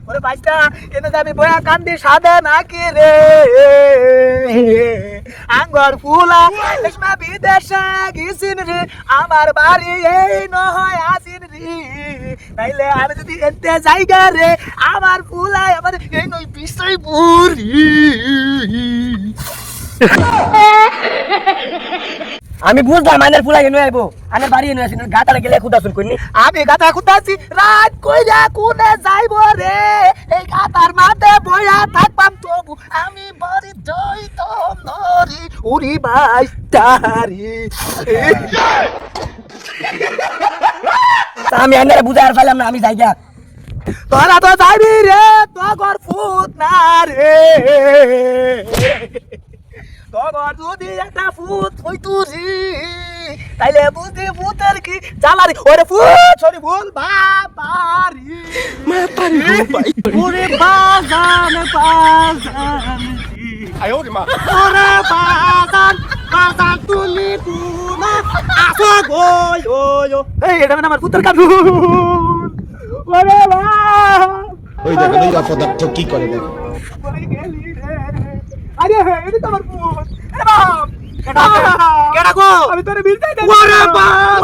ওরে বাইস্তা এনে যাবি বয়া কান্দি সাদে নাকি রে আঙ্গর ফুলা রেশমা বিদেশে গিয়েছিন রে আমার বাড়ি এই নহয় আসিন রে নাইলে আমি যদি এতে জায়গা রে আমার ফুলা আমার এই নই বিষয় বুড়ি আমি বুঝলাম আনের ফুলা এনে আইবো আনের বাড়ি এনে আসেন গাতারে গেলে খুদা শুন কইনি আমি গাতা খুদাছি রাত কইরা কোনে যাইবো রে এই গাতার মাঝে বয়া থাকবাম তবু আমি বাড়ি যাইতাম নরি উড়ি বাইস্তারি আমি আনের বুঝাই আর পাইলাম না আমি যাইগা তোরা তো যাবি রে তোর ফুট না রে তোর যদি একটা ফুট হইতু রে তাইলে বুঝি ফুটের কি জ্বালারি ওরে ফুট সরি ভুল বাবারি ওরে বাজান বাজান ওরে বাজান বাজান তুলি পুনা আসো গো yo এই এটা মানে আমার ফুটের কাজ ওরে বাবা ওই দেখো এই অপদার্থ কি করে দেখো আরে এটা তো আমার ফুট এ বাপ কেডা গো আমি তোরে বিলতে দেব ওরে বাপ